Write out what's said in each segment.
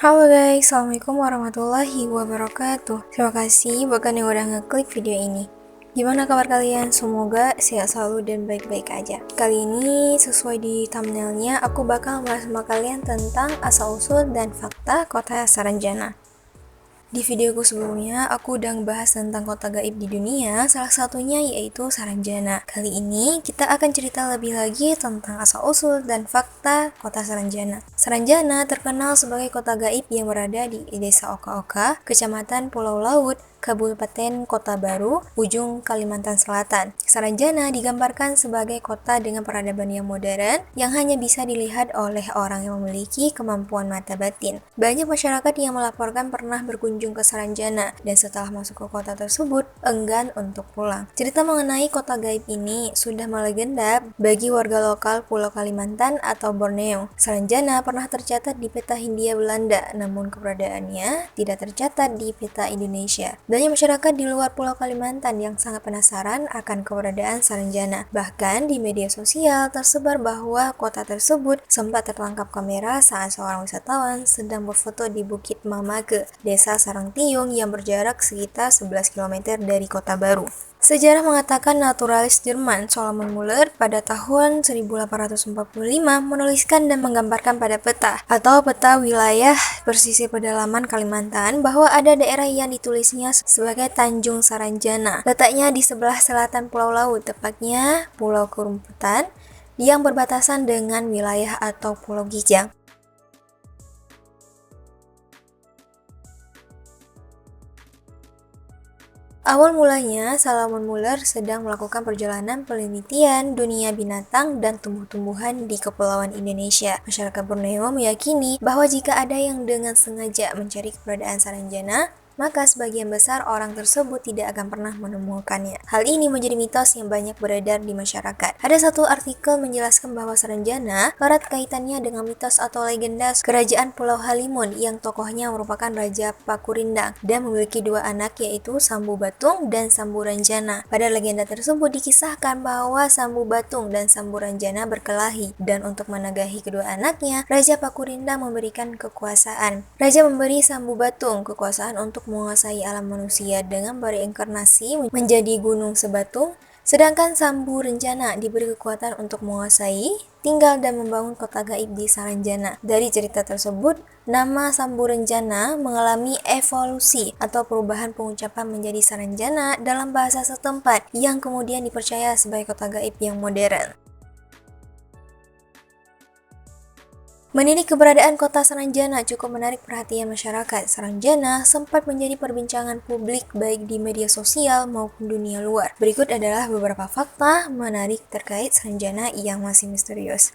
Halo guys, Assalamualaikum warahmatullahi wabarakatuh. Terima kasih buat kalian yang udah ngeklik video ini. Gimana kabar kalian? Semoga sehat selalu dan baik-baik aja. Kali ini sesuai di thumbnailnya, aku bakal bahas sama kalian tentang asal-usul dan fakta kota Saranjana. Di videoku sebelumnya, aku udah ngebahas tentang kota gaib di dunia, salah satunya yaitu Saranjana. Kali ini, kita akan cerita lebih lagi tentang asal-usul dan fakta kota Saranjana. Saranjana terkenal sebagai kota gaib yang berada di Desa Oka-Oka, Kecamatan Pulau Laut, Kabupaten Kota Baru, ujung Kalimantan Selatan. Saranjana digambarkan sebagai kota dengan peradaban yang modern yang hanya bisa dilihat oleh orang yang memiliki kemampuan mata batin. Banyak masyarakat yang melaporkan pernah berkunjung ke Saranjana dan setelah masuk ke kota tersebut enggan untuk pulang. Cerita mengenai kota gaib ini sudah melegenda bagi warga lokal Pulau Kalimantan atau Borneo. Saranjana pernah tercatat di peta Hindia Belanda, namun keberadaannya tidak tercatat di peta Indonesia. Banyak masyarakat di luar Pulau Kalimantan yang sangat penasaran akan keberadaan Saranjana. Bahkan di media sosial tersebar bahwa kota tersebut sempat tertangkap kamera saat seorang wisatawan sedang berfoto di Bukit Mamage, Desa Sarangtiung yang berjarak sekitar 11 km dari Kota Baru. Sejarah mengatakan naturalis Jerman Solomon Muller pada tahun 1845 menuliskan dan menggambarkan pada peta atau peta wilayah pesisir pedalaman Kalimantan bahwa ada daerah yang ditulisnya sebagai Tanjung Saranjana. Letaknya di sebelah selatan Pulau Laut, tepatnya Pulau Kerumputan yang berbatasan dengan wilayah atau Pulau Gijang. Awal mulanya, Solomon Muller sedang melakukan perjalanan penelitian dunia binatang dan tumbuh-tumbuhan di Kepulauan Indonesia. Masyarakat Borneo meyakini bahwa jika ada yang dengan sengaja mencari keberadaan Saranjana, maka sebagian besar orang tersebut tidak akan pernah menemukannya. Hal ini menjadi mitos yang banyak beredar di masyarakat. Ada satu artikel menjelaskan bahwa Saranjana erat kaitannya dengan mitos atau legenda kerajaan Pulau Halimun yang tokohnya merupakan Raja Pakurindang dan memiliki dua anak yaitu Sambu Batung dan Sambu Ranjana. Pada legenda tersebut dikisahkan bahwa Sambu Batung dan Sambu Ranjana berkelahi dan untuk menagahi kedua anaknya, Raja Pakurindang memberikan kekuasaan. Raja memberi Sambu Batung kekuasaan untuk menguasai alam manusia dengan bereinkarnasi menjadi gunung sebatung, sedangkan Sambu Rencana diberi kekuatan untuk menguasai, tinggal dan membangun kota gaib di Saranjana. Dari cerita tersebut, nama Sambu Rencana mengalami evolusi atau perubahan pengucapan menjadi Saranjana dalam bahasa setempat yang kemudian dipercaya sebagai kota gaib yang modern. Menilik keberadaan kota Saranjana cukup menarik perhatian masyarakat. Saranjana sempat menjadi perbincangan publik baik di media sosial maupun dunia luar. Berikut adalah beberapa fakta menarik terkait Saranjana yang masih misterius.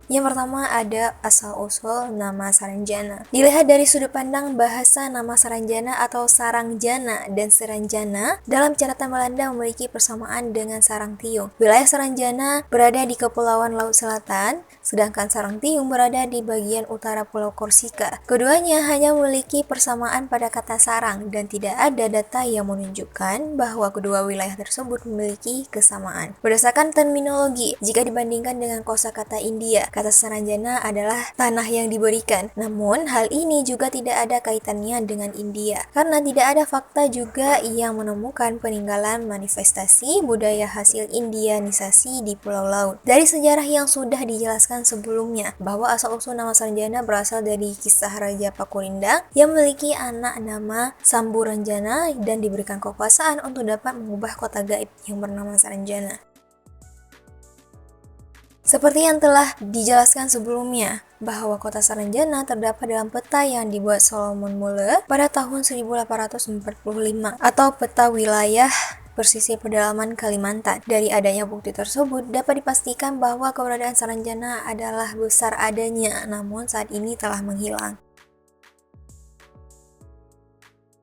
Yang pertama ada asal-usul nama Saranjana. Dilihat dari sudut pandang bahasa, nama Saranjana atau Sarangjana dan Seranjana dalam catatan Belanda memiliki persamaan dengan Sarangtiung. Wilayah Saranjana berada di Kepulauan Laut Selatan, sedangkan Sarangtiung berada di bagian utara Pulau Korsika. Keduanya hanya memiliki persamaan pada kata sarang dan tidak ada data yang menunjukkan bahwa kedua wilayah tersebut memiliki kesamaan. Berdasarkan terminologi, jika dibandingkan dengan kosakata India, kata Saranjana adalah tanah yang diberikan. Namun, hal ini juga tidak ada kaitannya dengan India, karena tidak ada fakta juga yang menemukan peninggalan manifestasi budaya hasil Indianisasi di Pulau Laut. Dari sejarah yang sudah dijelaskan sebelumnya, bahwa asal-usul nama Saranjana berasal dari kisah Raja Pakurindang yang memiliki anak nama Sambu Ranjana dan diberikan kekuasaan untuk dapat mengubah kota gaib yang bernama Saranjana. Seperti yang telah dijelaskan sebelumnya, bahwa kota Saranjana terdapat dalam peta yang dibuat Solomon Muller pada tahun 1845 atau peta wilayah pesisir pedalaman Kalimantan. Dari adanya bukti tersebut, dapat dipastikan bahwa keberadaan Saranjana adalah besar adanya, namun saat ini telah menghilang.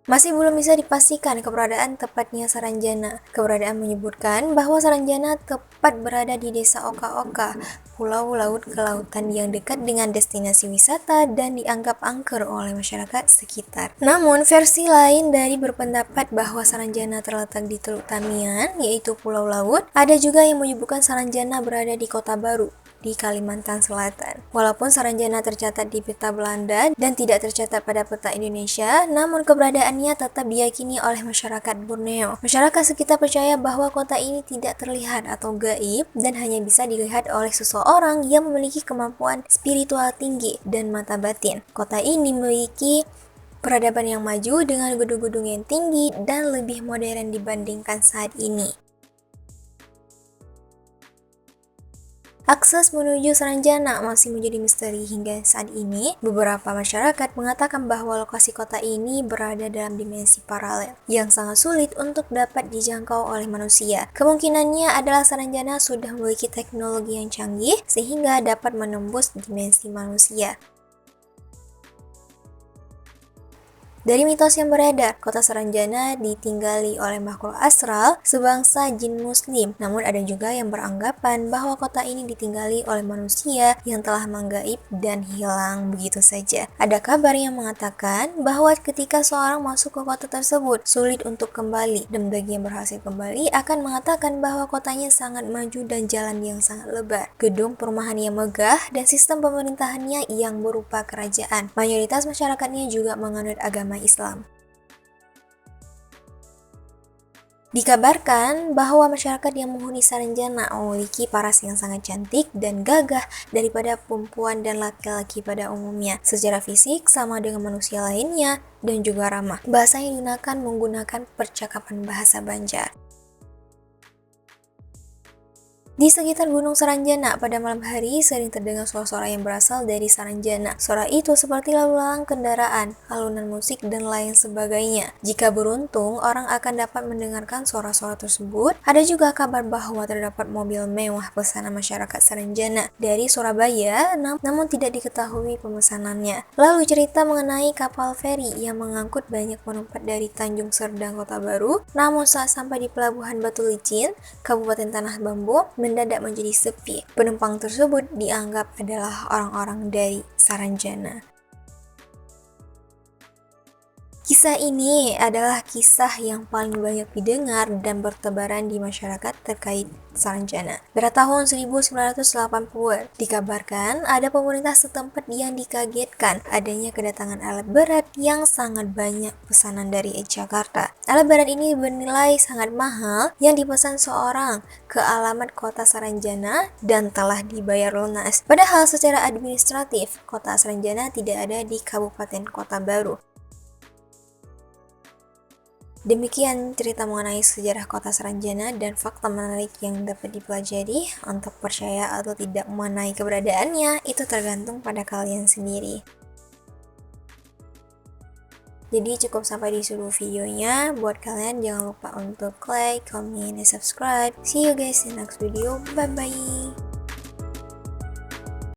Masih belum bisa dipastikan keberadaan tepatnya Saranjana. Keberadaan menyebutkan bahwa Saranjana tepat berada di Desa Oka-Oka, Pulau Laut Kelautan yang dekat dengan destinasi wisata dan dianggap angker oleh masyarakat sekitar. Namun, versi lain dari berpendapat bahwa Saranjana terletak di Teluk Tamiang, yaitu Pulau Laut. Ada juga yang menyebutkan Saranjana berada di Kota Baru, di Kalimantan Selatan. Walaupun Saranjana tercatat di peta Belanda dan tidak tercatat pada peta Indonesia, namun keberadaannya tetap diyakini oleh masyarakat Borneo. Masyarakat sekitar percaya bahwa kota ini tidak terlihat atau gaib dan hanya bisa dilihat oleh seseorang yang memiliki kemampuan spiritual tinggi dan mata batin. Kota ini memiliki peradaban yang maju dengan gedung-gedung yang tinggi dan lebih modern dibandingkan saat ini. Akses menuju Saranjana masih menjadi misteri hingga saat ini. Beberapa masyarakat mengatakan bahwa lokasi kota ini berada dalam dimensi paralel yang sangat sulit untuk dapat dijangkau oleh manusia. Kemungkinannya adalah Saranjana sudah memiliki teknologi yang canggih sehingga dapat menembus dimensi manusia. Dari mitos yang beredar, kota Saranjana ditinggali oleh makhluk astral sebangsa jin muslim. Namun ada juga yang beranggapan bahwa kota ini ditinggali oleh manusia yang telah menggaib dan hilang begitu saja. Ada kabar yang mengatakan bahwa ketika seorang masuk ke kota tersebut, sulit untuk kembali. Dan bagi yang berhasil kembali akan mengatakan bahwa kotanya sangat maju dan jalan yang sangat lebar. Gedung perumahan yang megah dan sistem pemerintahannya yang berupa kerajaan. Mayoritas masyarakatnya juga menganut agama Islam. Dikabarkan bahwa masyarakat yang menghuni Saranjana memiliki paras yang sangat cantik dan gagah daripada perempuan dan laki-laki pada umumnya. Secara fisik sama dengan manusia lainnya dan juga ramah. Bahasa yang digunakan menggunakan percakapan bahasa Banjar. Di sekitar Gunung Saranjana pada malam hari sering terdengar suara-suara yang berasal dari Saranjana. Suara itu seperti lalu lalang kendaraan, alunan musik, dan lain sebagainya. Jika beruntung, orang akan dapat mendengarkan suara-suara tersebut. Ada juga kabar bahwa terdapat mobil mewah pesanan masyarakat Saranjana dari Surabaya, namun tidak diketahui pemesanannya. Lalu cerita mengenai kapal feri yang mengangkut banyak penumpang dari Tanjung Serdang, Kota Baru. Namun saat sampai di Pelabuhan Batu Licin, Kabupaten Tanah Bambu, mendadak menjadi sepi. Penumpang tersebut dianggap adalah orang-orang dari Saranjana. Kisah ini adalah kisah yang paling banyak didengar dan bertebaran di masyarakat terkait Saranjana. Pada tahun 1980, dikabarkan ada pemerintah setempat yang dikagetkan adanya kedatangan alat berat yang sangat banyak pesanan dari Jakarta. Alat berat ini bernilai sangat mahal yang dipesan seorang ke alamat kota Saranjana dan telah dibayar lunas. Padahal secara administratif, kota Saranjana tidak ada di Kabupaten Kota Baru. Demikian cerita mengenai sejarah kota Saranjana dan fakta menarik yang dapat dipelajari. Untuk percaya atau tidak mengenai keberadaannya, itu tergantung pada kalian sendiri. Jadi cukup sampai di seluruh videonya. Buat kalian jangan lupa untuk like, comment, dan subscribe. See you guys in the next video. Bye-bye.